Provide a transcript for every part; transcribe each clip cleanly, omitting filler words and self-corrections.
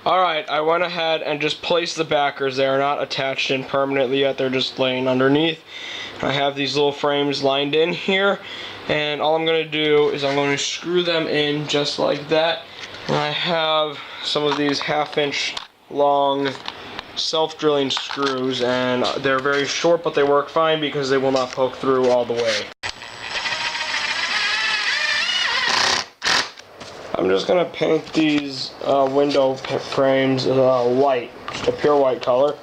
Alright, I went ahead and just placed the backers. They are not attached in permanently yet, they're just laying underneath. I have these little frames lined in here, and all I'm going to do is I'm going to screw them in just like that. And I have some of these 1/2-inch long self-drilling screws, and they're very short, but they work fine because they will not poke through all the way. I'm just going to paint these window frames white, just a pure white color.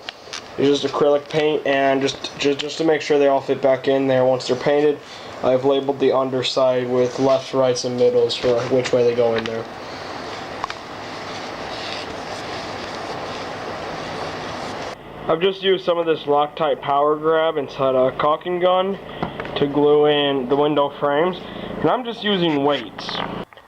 It's just acrylic paint, and just to make sure they all fit back in there once they're painted, I've labeled the underside with lefts, rights, and middles for which way they go in there. I've just used some of this Loctite power grab inside a caulking gun to glue in the window frames, and I'm just using weights.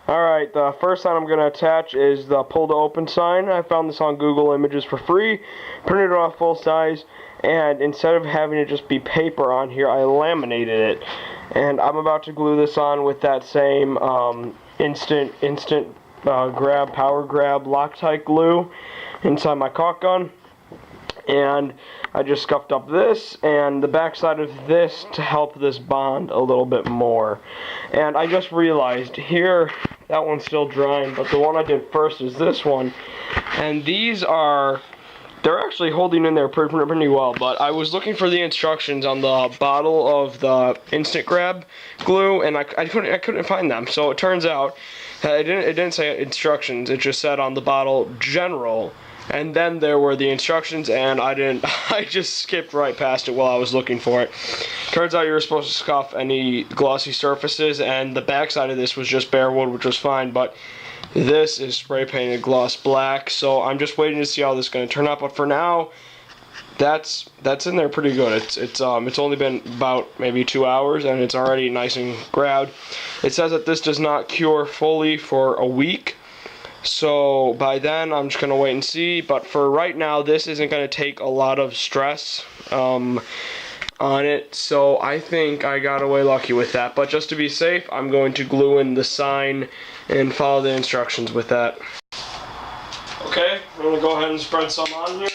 Alright, the first sign I'm going to attach is the pull to open sign. I found this on Google Images for free, printed it off full size, and instead of having it just be paper on here, I laminated it. And I'm about to glue this on with that same instant grab, power grab Loctite glue inside my caulk gun. And I just scuffed up this and the back side of this to help this bond a little bit more. And I just realized here, that one's still drying, but the one I did first is this one. And they're actually holding in there pretty well, but I was looking for the instructions on the bottle of the instant grab glue, and I couldn't find them. So it turns out it didn't say instructions, it just said on the bottle general. And then there were the instructions, and I just skipped right past it while I was looking for it. Turns out you were supposed to scuff any glossy surfaces, and the backside of this was just bare wood, which was fine, but this is spray painted gloss black, so I'm just waiting to see how this is going to turn out. But for now, that's in there pretty good. It's only been about maybe 2 hours, and it's already nice and grabbed. It says that this does not cure fully for a week. So by then I'm just going to wait and see, but for right now this isn't going to take a lot of stress on it, so I think I got away lucky with that. But just to be safe, I'm going to glue in the sign and follow the instructions with that. Okay, I'm going to go ahead and spread some on here.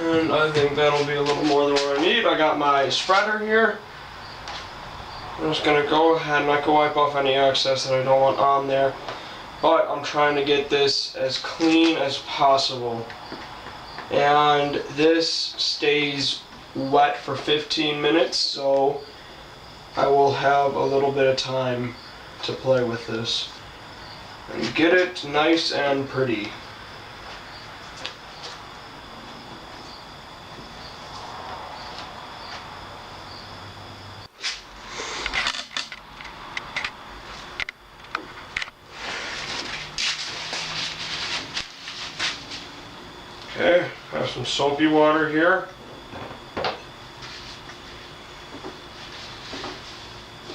And I think that'll be a little more than what I need. I got my spreader here. I'm just going to go ahead and I can wipe off any excess that I don't want on there. But I'm trying to get this as clean as possible. And this stays wet for 15 minutes, so I will have a little bit of time to play with this and get it nice and pretty. Okay, have some soapy water here. I'm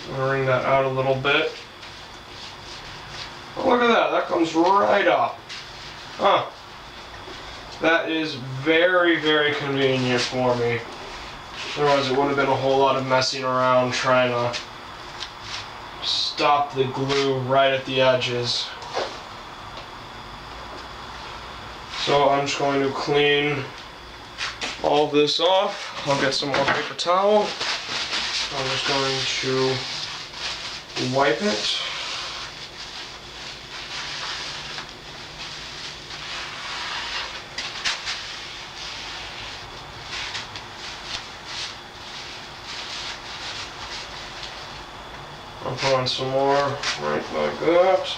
gonna wring that out a little bit. Oh, look at that, that comes right up. Huh. That is very, very convenient for me. Otherwise it would have been a whole lot of messing around trying to stop the glue right at the edges. So I'm just going to clean all of this off. I'll get some more paper towel. I'm just going to wipe it. I'll put on some more right like that.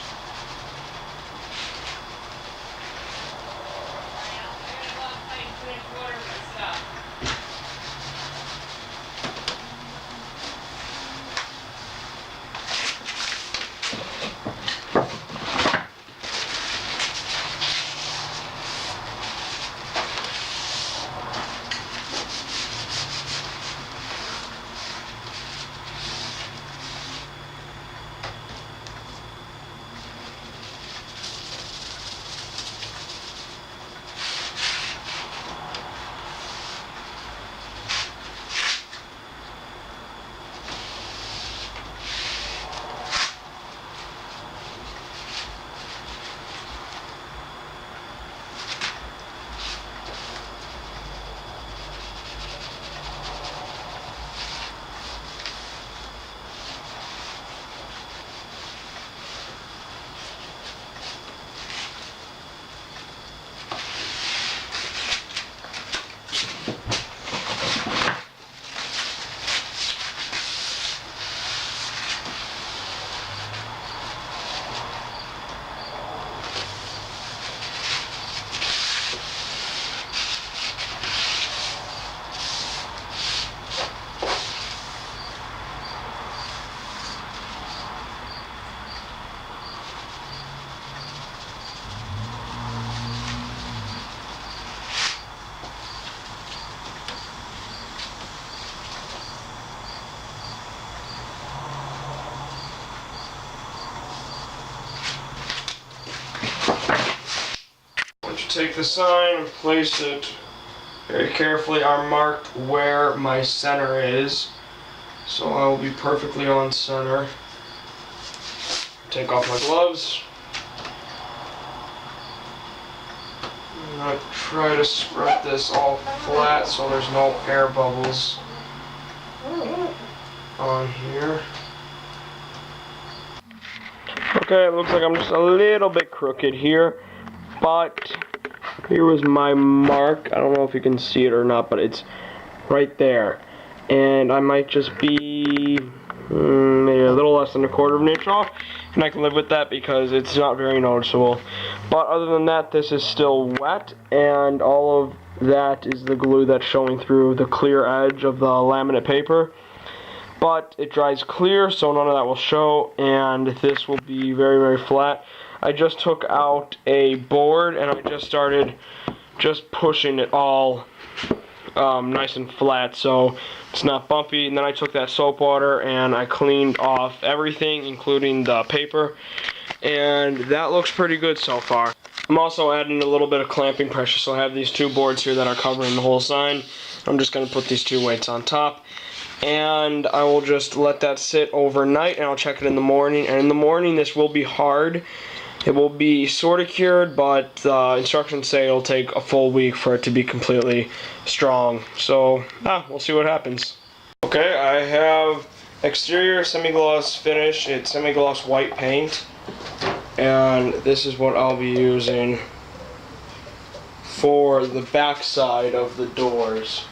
take the sign and place it very carefully. I marked where my center is, so I will be perfectly on center. Take off my gloves. I'm going to try to spread this all flat so there's no air bubbles on here. Okay, it looks like I'm just a little bit crooked here, but here was my mark. I don't know if you can see it or not, but it's right there. And I might just be maybe a little less than 1/4 of an inch off, and I can live with that because it's not very noticeable. But other than that, this is still wet, and all of that is the glue that's showing through the clear edge of the laminate paper. But it dries clear, so none of that will show, and this will be very, very flat. I just took out a board, and I just started pushing it all nice and flat, so it's not bumpy. And then I took that soap water and I cleaned off everything, including the paper, and that looks pretty good so far. I'm also adding a little bit of clamping pressure, so I have these 2 boards here that are covering the whole sign. I'm just going to put these 2 weights on top, and I will just let that sit overnight, and I'll check it in the morning. And in the morning, this will be hard. It will be sort of cured, but the instructions say it'll take a full week for it to be completely strong. So, we'll see what happens. Okay, I have exterior semi-gloss finish. It's semi-gloss white paint. And this is what I'll be using for the back side of the doors.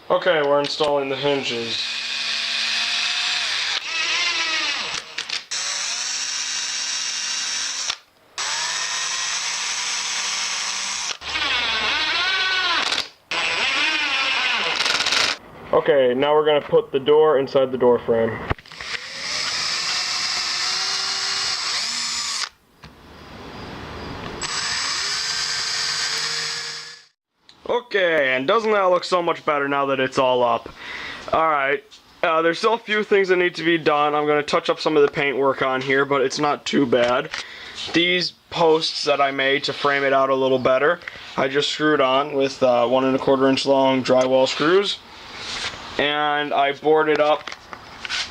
Okay, we're installing the hinges. Okay, now we're going to put the door inside the door frame. Okay, and doesn't that look so much better now that it's all up? Alright, there's still a few things that need to be done. I'm going to touch up some of the paint work on here, but it's not too bad. These posts that I made to frame it out a little better, I just screwed on with 1 1/4 inch long drywall screws. And I boarded up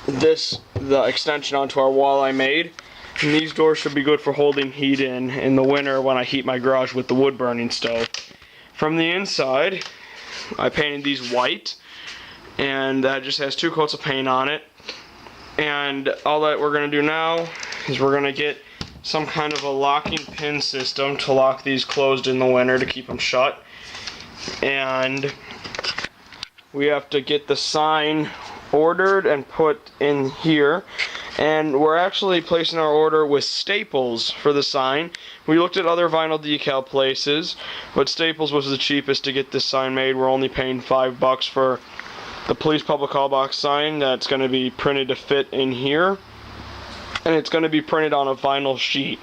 the extension onto our wall I made. And these doors should be good for holding heat in the winter when I heat my garage with the wood burning stove. From the inside, I painted these white, and that just has 2 coats of paint on it. And all that we're going to do now is we're going to get some kind of a locking pin system to lock these closed in the winter to keep them shut. And we have to get the sign ordered and put in here, and we're actually placing our order with Staples for the sign. We looked at other vinyl decal places, but Staples was the cheapest to get this sign made. We're only paying $5 for the police public call box sign that's going to be printed to fit in here, and it's going to be printed on a vinyl sheet.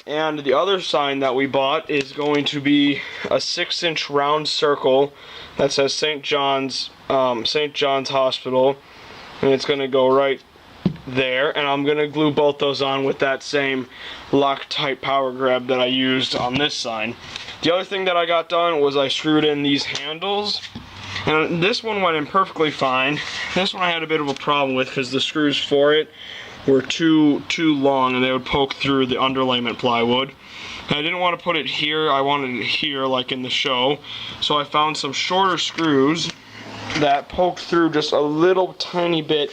And the other sign that we bought is going to be a 6-inch round circle that says St. John's Hospital, and it's going to go right there. And I'm going to glue both those on with that same Loctite power grab that I used on this sign. The other thing that I got done was I screwed in these handles, and this one went in perfectly fine. This one I had a bit of a problem with because the screws for it were too long, and they would poke through the underlayment plywood. And I didn't want to put it here, I wanted it here like in the show. So I found some shorter screws that poked through just a little tiny bit.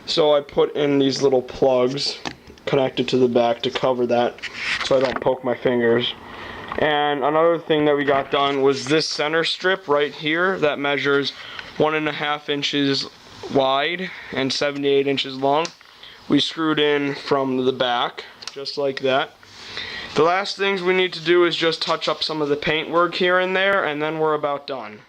So I put in these little plugs connected to the back to cover that so I don't poke my fingers. And another thing that we got done was this center strip right here that measures 1.5 inches wide and 78 inches long. We screwed in from the back, just like that. The last things we need to do is just touch up some of the paint work here and there, and then we're about done.